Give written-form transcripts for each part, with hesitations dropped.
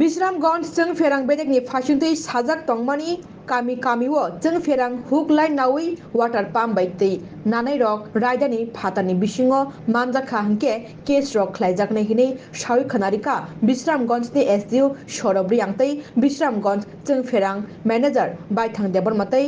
Bisramgons जों फेरां बेदेकनि फासिंतै साजाक तंमानि कामी कामीओ जों फेरां हुक लाइन नावी वाटार पाम्प बायतै नानै रक रायदानि फातानि बिसिङो मानजाखा हंके केस रक ख्लायजाकनै हिनै सावि खनारिका Bisramgonsनि एसडिओ सरब्रि आंतै Bisramgons जों फेरां मैनेजर बायथां देबर मातै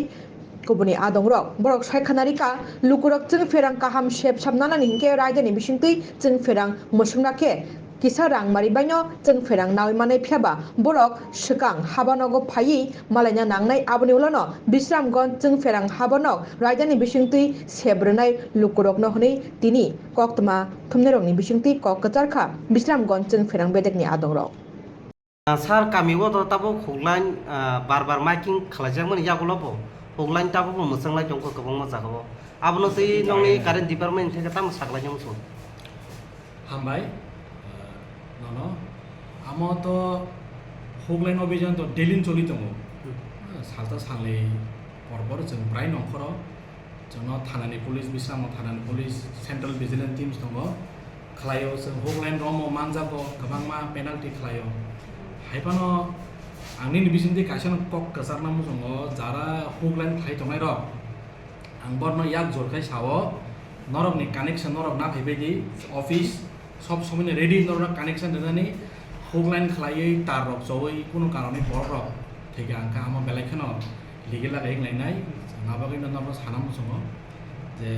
गुबुनि आदं रक बरक सायखानारिका लुकुरक जों फेरां काहाम शेप साबनानानि हिंके रायदानि बिसिंतै जों फेरां मोसुंनाके किसा रां मारिबायनो जों फेरां नाwi मानै फियाबा बरक सिगां हाबानगो फायि मालायना नांनाय आबनि उलानो Bisramgons जों फेरां हाबानग रायदानि बिसिंतै सेब्रनाय लुकुरकनो हनै तिनि कक्तमा थुमनेरंनि बिसिंतै कक कचारखा Bisramgons जों फेरां बेदेकनि आदं रक Sar kami wo to tabo khuglain bar miking khalajak mani yagulabo khuglain tabo bo musanglai jongko kabang ma jagabo abono tei nongni current department theke tam saklai nyamso হামবাই নন আমো তো হুগলাইন অভিযান তো ডেলিন চলি দङ সালতা সালে পরপর जों प्राय नखराव जोंनाव थानानि पुलिस बिस्रामाव थानानि पुलिस सेन्ट्रेल भिजिलेन्स टीम्स दङ खालायो जों हुगलाइन रमो मानजाबो गोबां मा पेनाल्टि खालायो हायपानो आंनि बिसिंदि कायसन कक कसारना मुजङ जारा हुगलाइन खाय दंनाय र आं बरनो याक जरखाय सावो नरकनि कानेक्सन नरक ना फैबायदि अफिस सब समय रेडी नरक कानेक्सन दोननानै হুগলাइन खालायै तार रक जयै कुनु कारणे बर रक थैगा आंखा आमा बेलायखनो लिगेल लागाय लायनाय माबागैनो नरक साना मुजङ जे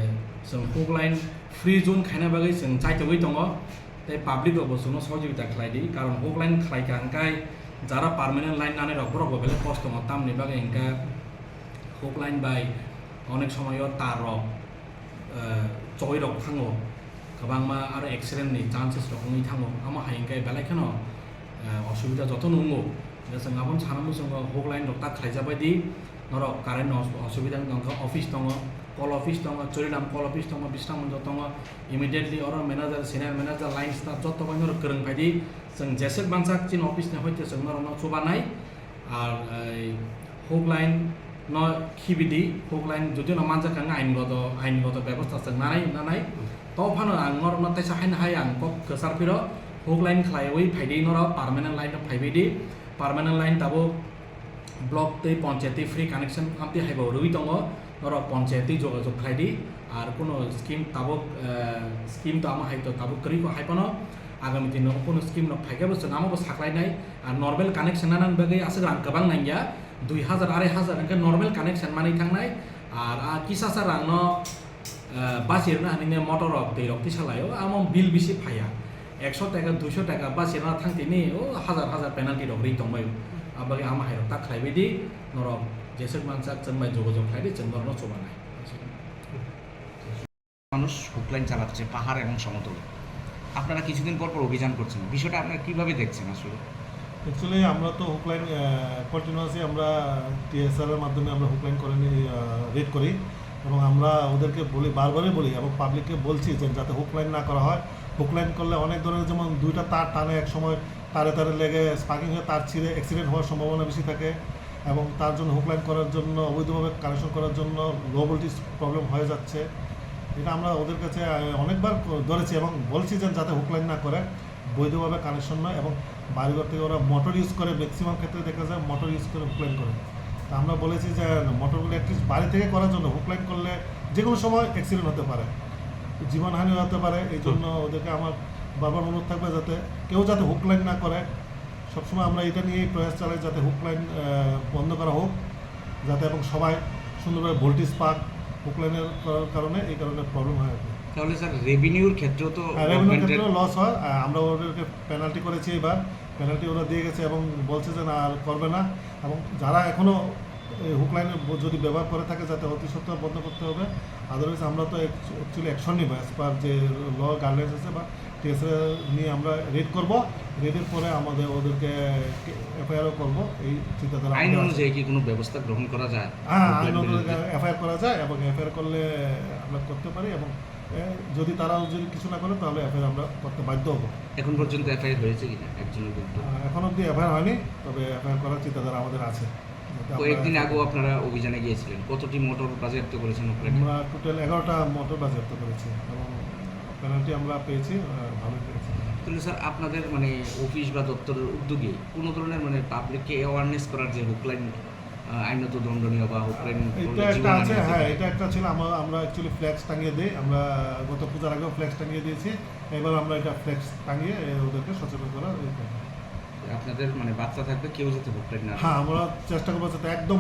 जों হুগলাइन फ्री जोन खायना बागै जों चाइतगै दङ ते पाब्लिक अबसनो सहयोगिता खालायदि कारण হুগলাइन खालायका आंखाय जारा पार्मानेंट लाइन नानै रक बरक बेले कष्ट दङ तामनि बागै आंखा হুগলাइन बाय अनेक समय तार रक जय रक थाङो गोबां मा आरो एक्सिडेन्टनि चान्सेस रकनि थाङो आमा हायंखाय बेलायखनो असुबिदा जत नंगौ जों आबन सानामु जों হুগলাइन रक्ता खायजाबायदि नरक कारेन्ट असुबिदा दङ अफिस दङ कल अफिस दङ चोरिनाम कल अफिस दङ Bisramgons दङ इमिडिएटली अर manager senior manager line staff जत बाय नरक गोरों बायदि जों जेसेक बांसाक चिन अफिस ने हयते जों नरक चुबानाय आर হুগলাइन न खिबिदि হুগলাइन जुदि न मानजाखां आइनगत व्यवस्था जों नानाय तो फानो आं नरक न तैसा हायनो हाय आं कक गोसारफिरो হুগলাइन खालायवै फायदि नरक पार्मानेंट लाइन फायबायदि पार्मानेंट लाइन दाबो ब्लक तै पंचायती फ्री कानेक्शन आमति हायबो रुइ दङ नरक पंचायती जोगाजोग खालायदि आर कोनो स्कीम ताबो स्कीम तो आमा हायतो ताबो करिको हायपनो आगामी दिनाव कोनो स्कीम न फायगाबो जों आमाबो साख्लायनाय आर नर्मेल कानेक्शन नानान बागै आसो रां गोबां नांगिया 2000 2500 अंके नर्मेल कानेक्शन मानै थांनाय आर किसासा रां न बासिरना हानिने मटर रक दै रक तिसालायो आमो बिल बिसि फाया 100 टाका 200 टाका बासिरना थांतिनि ओ हजार पेनाल्टि रक रै दंबाय आबागे आमा हायरो ता खालायबायदि नरक जेसेक मानसा जोंबाय जोगाजोग खालायदि जों नरनो चबानाय মানুষ হুগলাইন চালাচ্ছে পাহাড় এবং সমতলে আপনারা কিছুদিন পর অভিযান করছেন বিষয়টা আপনারা কিভাবে দেখছেন আসলে অ্যাকচুয়ালি আমরা তো হুগলাইন কন্টিনিউয়াসলি আমরা টিএসআর এর মাধ্যমে আমরা হুগলাইন করে রেড করি এবং আমরা ওদেরকে বলি বারবারই বলি এবং পাবলিককে বলছি যে যাতে হুগলাইন না করা হয় হুগলাইন করলে অনেক ধরনের যেমন দুইটা তার টানে এক সময় তারে লেগে স্পার্কিং হয়ে তার ছিঁড়ে অ্যাক্সিডেন্ট হওয়ার সম্ভাবনা বেশি থাকে এবং তার জন্য হুগলাইন করার জন্য অবৈধভাবে কানেকশন করার জন্য লো ভোল্টেজ প্রবলেম হয়ে যাচ্ছে এটা আমরা ওদের কাছে অনেকবার ধরেছি এবং বলছি যে যাতে হুগলাইন না করে বৈধভাবে কানেকশন নয় এবং বাড়িঘর থেকে ওরা মোটর ইউজ করে ম্যাক্সিমাম ক্ষেত্রে দেখা যায় মোটর ইউজ করে হুগলাইন করে তা আমরা বলেছি যে মোটরগুলো অ্যাটলিস্ট বাড়ি থেকে করার জন্য হুগলাইন করলে যে কোনো সময় অ্যাক্সিডেন্ট হতে পারে জীবনহানি হতে পারে এই জন্য ওদেরকে আমার বারবার অনুরোধ থাকবে যাতে কেউ যাতে হুগলাইন না করে সবসময় আমরা এটা নিয়েই প্রয়াস চালাই যাতে হুগলাইন বন্ধ করা হোক যাতে এবং সবাই সুন্দরভাবে ভোল্টেজ পাক হুগলাইনের কারণে এই কারণে প্রবলেম হয় তাহলে স্যার রেভিনিউর ক্ষেত্রেও তো রেভিনিউর ক্ষেত্রেও লস হয় আমরা ওদেরকে পেনাল্টি করেছি এবার পেনাল্টি ওরা দিয়ে গেছে এবং বলছে যে না আর করবে না এবং যারা এখনও হুগলাইনে যদি ব্যবহার করে থাকে যাতে অতি সত্ত্বর বন্ধ করতে হবে আদারওয়াইজ আমরা তো অ্যাকচুয়ালি অ্যাকশন নিব অ্যাজ পার যে ল গাইডলাইন্স আছে বা টিএসআর নিয়ে আমরা রেড করব রেডের পরে আমাদের ওদেরকে এফআইআরও করবো এই চিন্তাধারা আইন অনুযায়ী কি কোনো ব্যবস্থা গ্রহণ করা যায় হ্যাঁ আইন অনুযায়ী এফআইআর করা যায় এবং এফআইআর করলে আমরা করতে পারি এবং যদি তারাও যদি কিছু না করে তাহলে এফআইআর আমরা করতে বাধ্য হবো এখন পর্যন্ত এফআইআর হয়েছে কিনা একজনের বিরুদ্ধে এখন অবধি এফআইআর হয়নি তবে এফআইআর করার চিন্তাধারা আমাদের আছে কয়েকদিন আগেও আপনারা অভিযানে গিয়েছিলেন কতটি মোটর বাজেয়াপ্ত করেছেন আমরা টোটাল 11টা মোটর বাজেয়াপ্ত করেছি এবং পেনাল্টি আমরা পেয়েছি ভালো পেয়েছি তাহলে স্যার আপনাদের মানে অফিস বা দপ্তরের উদ্যোগে কোনো ধরনের মানে পাবলিককে অ্যাওয়ারনেস করার যে হেল্পলাইন আইনত দণ্ডনীয় বা হেল্পলাইন এটা একটা আছে, হ্যাঁ এটা একটা ছিল। আমরা অ্যাকচুয়ালি ফ্ল্যাক্স টাঙিয়ে দিই, আমরা গত পূজার আগেও ফ্ল্যাক্স টাঙিয়ে দিয়েছি, এবার আমরা এটা ফ্ল্যাক্স টাঙিয়ে ওদেরকে সচেতন করার আপনাদের মানে বার্তা থাকবে কেউ যাতে হেল্পলাইন না হ্যাঁ আমরা চেষ্টা করবো যাতে একদম